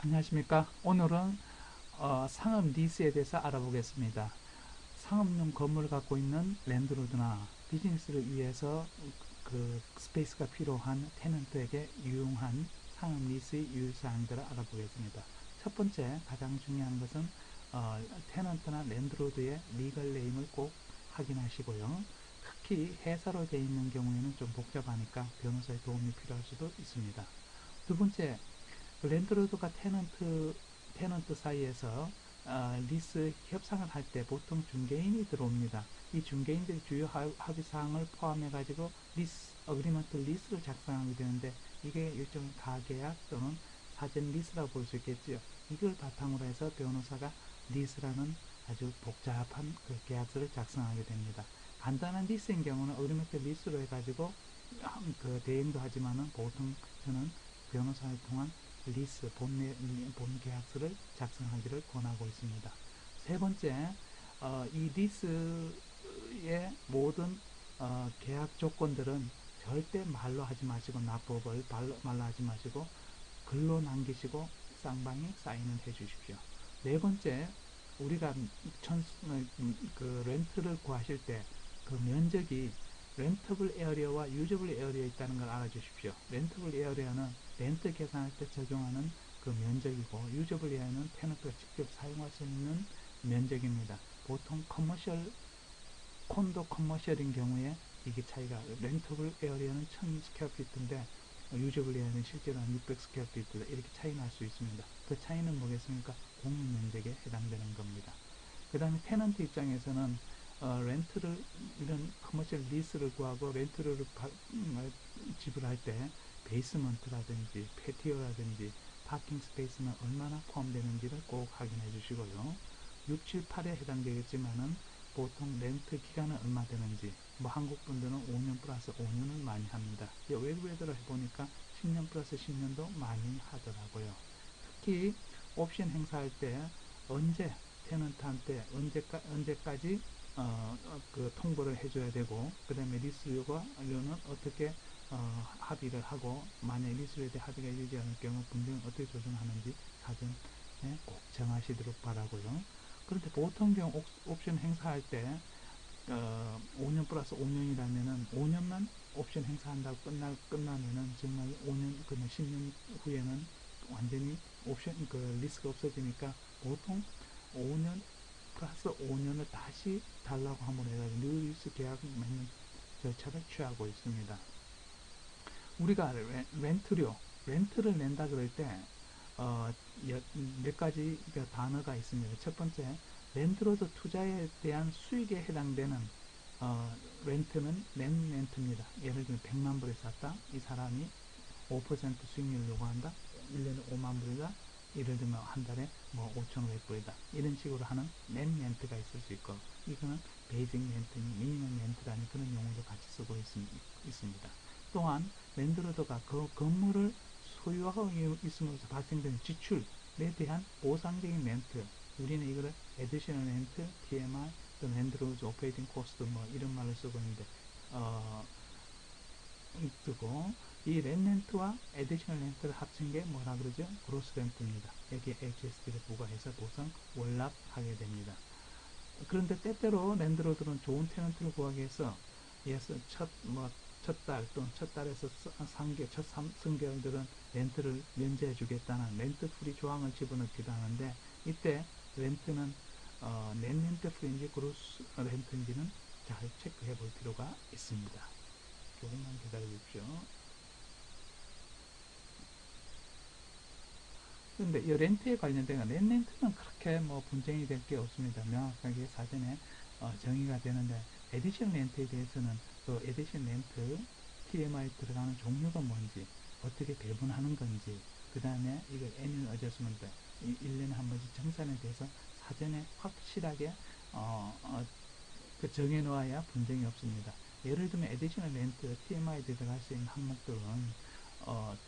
안녕하십니까. 오늘은 상업 리스에 대해서 알아보겠습니다. 상업용 건물을 갖고 있는 랜드로드나 비즈니스를 위해서 그 스페이스가 필요한 테넌트에게 유용한 상업 리스의 유효사항들을 알아보겠습니다. 첫 번째 가장 중요한 것은 테넌트나 랜드로드의 리걸 네임을 꼭 확인하시고요. 특히 회사로 되어 있는 경우에는 좀 복잡하니까 변호사의 도움이 필요할 수도 있습니다. 두 번째, 랜드로드가 테넌트 사이에서 리스 협상을 할 때 보통 중개인이 들어옵니다. 이 중개인들이 주요 합의 사항을 포함해 가지고 어그리먼트 리스를 작성하게 되는데, 이게 일종의 가계약 또는 사전 리스라고 볼 수 있겠죠. 이걸 바탕으로 해서 변호사가 리스라는 아주 복잡한 그 계약서를 작성하게 됩니다. 간단한 리스인 경우는 어그리먼트 리스로 해가지고 그 대행도 하지만은 보통 저는 변호사를 통한 리스, 본 계약서를 작성하기를 권하고 있습니다. 세 번째, 이 리스의 모든 계약 조건들은 절대 말로 하지 마시고, 납법을 말로 하지 마시고 글로 남기시고 쌍방이 사인을 해 주십시오. 네 번째, 우리가 그 렌트를 구하실 때 그 면적이 렌터블 에어리어와 유저블 에어리어 있다는 걸 알아주십시오. 렌터블 에어리어는 렌트 계산할 때 적용하는 그 면적이고, 유저블 에어리어는 테너트가 직접 사용할 수 있는 면적입니다. 보통 콘도 커머셜인 경우에 이게 차이가, 렌터블 에어리어는 1000 스퀘어피트인데 유저블 에어리어는 실제로는 600 스퀘어피트, 이렇게 차이 날 수 있습니다. 그 차이는 뭐겠습니까? 공유 면적에 해당되는 겁니다. 그 다음에 테넌트 입장에서는 렌트를, 이런 커머셜 리스를 구하고 렌트를 지불할 때 베이스먼트라든지 패티오라든지 파킹 스페이스는 얼마나 포함되는지를 꼭 확인해 주시고요. 6, 7, 8에 해당되겠지만은 보통 렌트 기간은 얼마 되는지, 뭐 한국 분들은 5년 플러스 5년을 많이 합니다. 외국 애들을 해보니까 10년 플러스 10년도 많이 하더라고요. 특히 옵션 행사할 때 언제 테넌트한테 언제까지 그 통보를 해줘야 되고, 그 다음에 리스료는 어떻게 합의를 하고, 만약 리스료에 대해 합의가 이루어지지 않을 경우 분쟁을 어떻게 조정하는지 사전에 꼭 정하시도록 바라고요. 그런데 보통 경우 옵션 행사할 때 5년 플러스 5년이라면은 5년만 옵션 행사한다고 끝나면은 정말 5년, 그러면 10년 후에는 완전히 옵션 그 리스크가 없어지니까 보통 5년 플러스 5년을 다시 달라고 한번 해가지고 뉴리스 계약 맺는 절차를 취하고 있습니다. 우리가 렌트를 낸다 그럴 때 몇 가지 단어가 있습니다. 첫 번째, 렌트로서 투자에 대한 수익에 해당되는 렌트는 렌트입니다. 예를 들면 100만 불에 샀다. 이 사람이 5% 수익률을 요구한다. 1년에 5만 불이다. 예를 들면 한 달에 뭐 5,500불이다. 이런 식으로 하는 렌트가 있을 수 있고, 이거는 베이직 렌트, 미니멈 렌트라는 그런 용어도 같이 쓰고 있습니다. 또한 랜드로드가 그 건물을 소유하고 있음으로써 발생되는 지출에 대한 보상적인 렌트, 우리는 이거를 에디셔널 렌트, TMI, 또 랜드로드 오퍼레이팅 코스트 뭐 이런 말을 쓰고 있는데, 쓰고, 이 렌트와 에디셔널 렌트를 합친 게 뭐라 그러죠? 그로스 렌트입니다. 여기에 HST를 부과해서 보상 월납하게 됩니다. 그런데 때때로 랜드로드는 좋은 테넌트를 구하기 위해서 첫 달 또는 첫 달에서 첫 3개월들은 렌트를 면제해 주겠다는 렌트 프리 조항을 집어넣기도 하는데, 이때 렌트는 넷 렌트 프리인지 그로스 렌트인지는 잘 체크해 볼 필요가 있습니다. 조금만 기다려 주십시오. 그런데 이 렌트에 관련된 렌트는 그렇게 뭐 분쟁이 될 게 없습니다. 명확하게 사전에 정의가 되는데, 에디션 렌트에 대해서는 그 에디션 렌트 TMI 들어가는 종류가 뭔지, 어떻게 배분하는 건지, 그 다음에 이걸 애니얼 어저스먼트 1년에 한 번씩 정산에 대해서 사전에 확실하게 그 정해놓아야 분쟁이 없습니다. 예를 들면 에디셔널 렌트 TMI 들어갈 수 있는 항목들은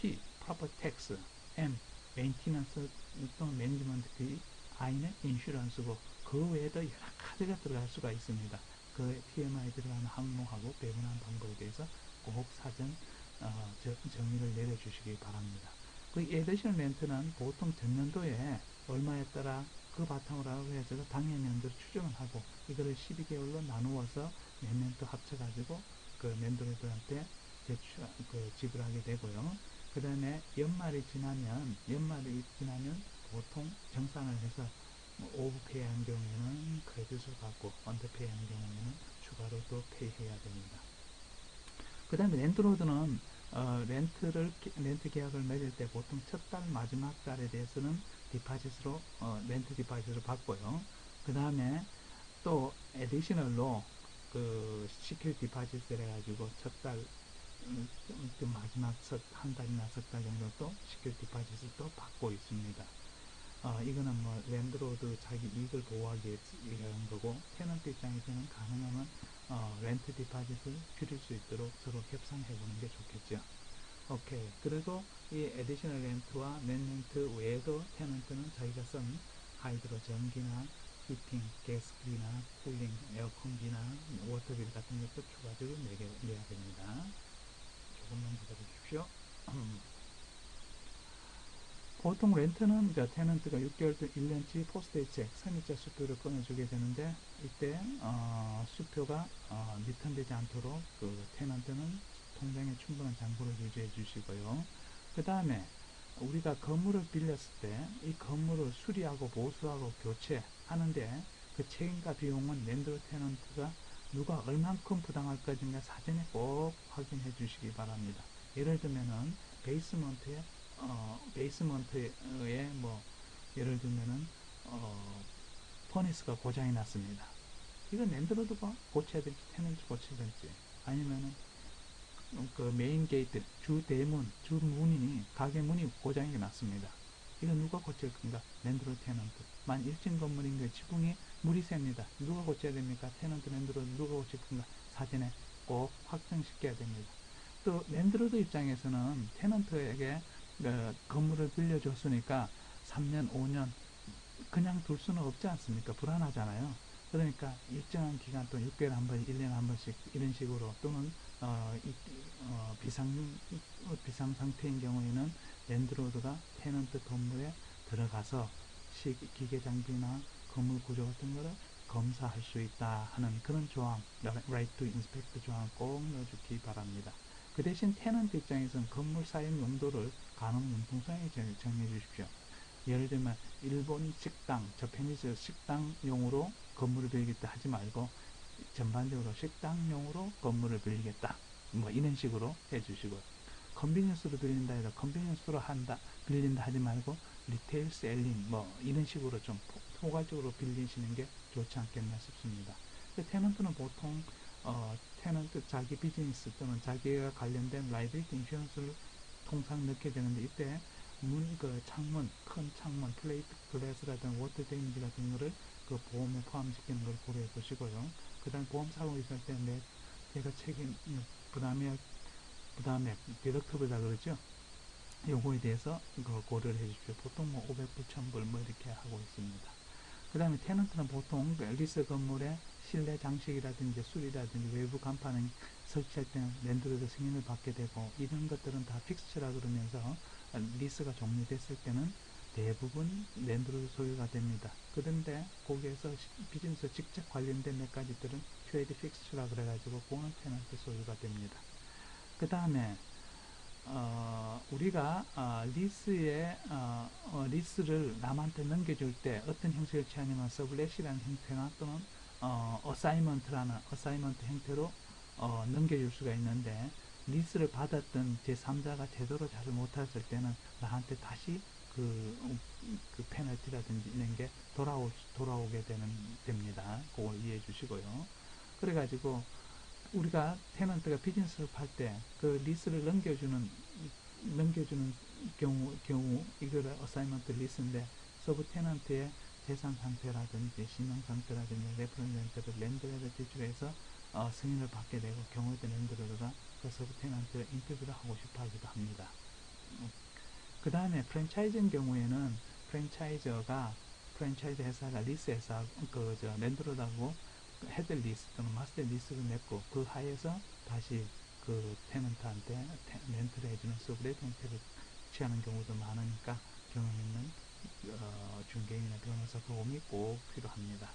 T, proper tax, M, maintenance 또는 매니지먼트 비, I는 인슈런스고, 그 외에도 여러 가지가 들어갈 수가 있습니다. 그 TMI 들어가는 항목하고 배분하는 방법에 대해서 꼭 사전 정의를 내려주시기 바랍니다. 그 에디셔널 렌트는 보통 전년도에 얼마였더라 그 바탕으로 해서 당해년도를 추정을 하고 이거를 12개월로 나누어서 내년 또 합쳐가지고 그 랜드로드한테 지불하게 되고요. 그 다음에 연말이 지나면 보통 정산을 해서 뭐 오버페이 한 경우에는 크레딧을 받고 언더페이 한 경우에는 추가로 또 페이해야 됩니다. 그 다음에 렌트로드는 렌트 계약을 맺을 때 보통 첫 달 마지막 달에 대해서는 렌트 디파짓으로 받고요. 그 다음에 또 에디셔널로 그 시큐리티 디파짓을 해가지고 첫 달 그 마지막 한 달이나 석 달 정도 또 시큐리티 디파짓을 또 받고 있습니다. 이거는 뭐 랜드로드 자기 이익을 보호하기 위해서 한 거고, 테넌트 입장에서는 가능하면 렌트 디파짓을 줄일 수 있도록 서로 협상해 보는 게 좋겠죠. 오케이. 그리고 이 에디셔널 렌트와 넷 렌트 외에도 테넌트는 자기가 쓴 하이드로 전기나 히팅, 가스비나 쿨링, 에어컨비나 워터빌 같은 것도 추가적으로 내야 됩니다. 조금만 기다려 주십시오. 보통 렌트는 테넌트가 6개월 또 1년치 포스트잇 책, 3일자 수표를 끊어주게 되는데, 이때 수표가 리턴되지 않도록 그 테넌트는 통장에 충분한 잔고를 유지해 주시고요. 그 다음에 우리가 건물을 빌렸을 때 이 건물을 수리하고 보수하고 교체하는데 그 책임과 비용은 랜드로 테넌트가 누가 얼만큼 부담할 것인가 사전에 꼭 확인해 주시기 바랍니다. 예를 들면은 베이스먼트에 뭐 예를 들면은 퍼니스가 고장이 났습니다. 이건 랜드로드가 고쳐야 될지 테넌트 고쳐야 될지, 아니면은 그 메인 게이트 주 대문 주 문이 가게 문이 고장이 났습니다. 이거 누가 고칠 건가? 랜드로드 테넌트. 만 1층 건물인 그 지붕이 물이 셉니다. 누가 고쳐야 됩니까? 테넌트 랜드로드 누가 고칠 건가? 사전에 꼭 확정시켜야 됩니다. 또 랜드로드 입장에서는 테넌트에게 건물을 빌려줬으니까 3년 5년 그냥 둘 수는 없지 않습니까? 불안하잖아요. 그러니까 일정한 기간 또 6개월에 한 번, 1년에 한 번씩 이런 식으로, 또는 비상 상태인 경우에는 랜드로드가 테넌트 건물에 들어가서 기계 장비나 건물 구조 같은 거를 검사할 수 있다 하는 그런 조항, right to inspect 조항 꼭 넣어주기 바랍니다. 그 대신 테넌트 입장에서는 건물 사용 용도를 가능 융통성에 정해 주십시오. 예를 들면 일본 식당, 저페니스 식당용으로 건물을 빌리겠다 하지 말고 전반적으로 식당용으로 건물을 빌리겠다, 뭐 이런 식으로 해주시고요. 컨비니언스로 빌린다 해서 컨비니언스로 빌린다 하지 말고 리테일 셀링 뭐 이런 식으로 좀 포괄적으로 빌리시는 게 좋지 않겠나 싶습니다. 테넌트는 보통 테넌트 자기 비즈니스 또는 자기가 관련된 라이빌리티 인슈런스를 통상 넣게 되는데, 이때 창문, 큰 창문, 플레이트 글래스라든가 워터 데미지 같은 거를 그 보험에 포함시키는 걸 고려해 보시고요. 그 다음 보험 사고 있을 때 제가 부담액, 디덕터블이라 그러죠. 요거에 대해서 고려를 해 주십시오. 보통 뭐 500불, 1000불 뭐 이렇게 하고 있습니다. 그 다음에 테넌트는 보통 리스 건물의 실내 장식이라든지 수리라든지 외부 간판을 설치할 때는 랜드로드 승인을 받게 되고, 이런 것들은 다 픽스처라 그러면서 리스가 종료됐을 때는 대부분 랜드로드 소유가 됩니다. 그런데 거기에서 비즈니스 직접 관련된 몇 가지들은 트레이드 픽스처라 그래가지고 그거는 테넌트 소유가 됩니다. 그 다음에 우리가 리스를 남한테 넘겨줄 때 어떤 형식을 취하냐면 서블렛이라는 형태나 또는 어사이먼트 형태로 넘겨줄 수가 있는데, 리스를 받았던 제3자가 제대로 잘 못했을 때는 나한테 다시 그 페널티라든지 이런 게 돌아오게 됩니다. 그걸 이해해 주시고요. 그래가지고 우리가 테넌트가 비즈니스를 팔 때 그 리스를 넘겨주는 경우 이거를 어사이먼트 리스인데, 서브 테넌트의 재산 상태라든지 신용 상태라든지 레퍼런스를 랜드로드에 제출해서 승인을 받게 되고, 경우에 따라 랜드로드가 그 서브 테넌트를 인터뷰를 하고 싶어 하기도 합니다. 그 다음에 프랜차이즈인 경우에는 프랜차이즈 회사가 리스 회사 랜드로드하고 헤드 리스 또는 마스터 리스를 맺고, 그 하에서 다시 그 테넌트한테 렌트를 해주는 서브렛 형태를 취하는 경우도 많으니까 경험 있는 중개인이나 변호사 도움이 꼭 필요합니다.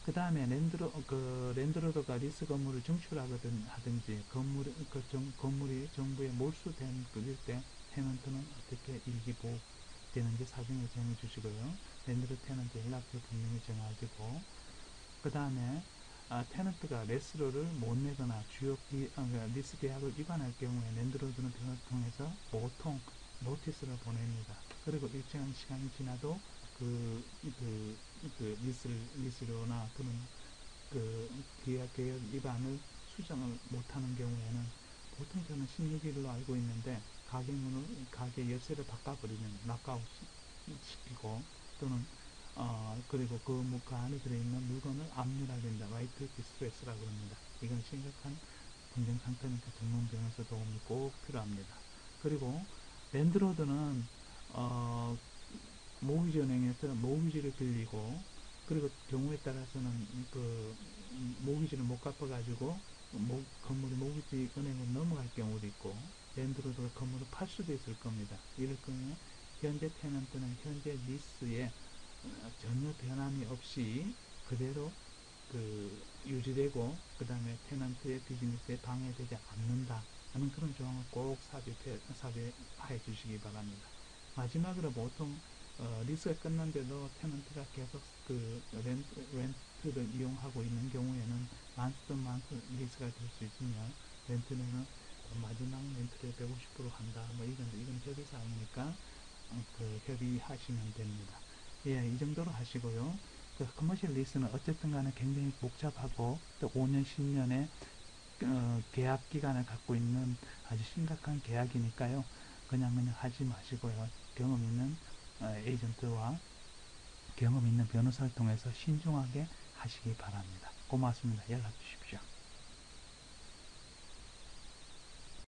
그 다음에 랜드로드가 리스 건물을 증출하거든 하든지 건물이 정부에 몰수될 때 테넌트는 어떻게 일기 보호되는지 사전에 정해 주시고요. 랜드로드 테넌트 연락처 분명히 정하시고, 그 다음에 테넌트가 레스로를 못 내거나 그러니까 리스 계약을 위반할 경우에 랜드로드는 변호를 통해서 보통 노티스를 보냅니다. 그리고 일정한 시간이 지나도 리스료나 또는 계약 위반을 수정을 못하는 경우에는 보통 저는 16일로 알고 있는데 가게 열쇠를 바꿔버리면 락아웃 시키고, 또는 그리고 그 안에 들어있는 물건을 압류하게 된다. 라이트 디스트레스라고 합니다. 이건 심각한 분쟁 상태니까 전문 변호사 도움이 꼭 필요합니다. 그리고 랜드로드는 모기지 은행에서 모기지를 빌리고, 그리고 경우에 따라서는 모기지를 못 갚아가지고 건물이 모기지 은행으로 넘어갈 경우도 있고, 랜드로드가 건물을 팔 수도 있을 겁니다. 이럴 경우에 현재 테넌트는 현재 리스에 전혀 변함이 없이 그대로 유지되고, 그 다음에 테넌트의 비즈니스에 방해되지 않는다 하는 그런 조항을 꼭 삽입해 주시기 바랍니다. 마지막으로 보통 리스가 끝난데도 테넌트가 계속 렌트를 이용하고 있는 경우에는 만스 리스가 될 수 있으며, 렌트는 마지막 렌트를 150% 한다. 이건 협의사항이니까 협의하시면 됩니다. 예, 이 정도로 하시고요. 커머셜 리스는 어쨌든 간에 굉장히 복잡하고 또 5년, 10년의 계약 기간을 갖고 있는 아주 심각한 계약이니까요. 그냥 하지 마시고요. 경험 있는 에이전트와 경험 있는 변호사를 통해서 신중하게 하시기 바랍니다. 고맙습니다. 연락 주십시오.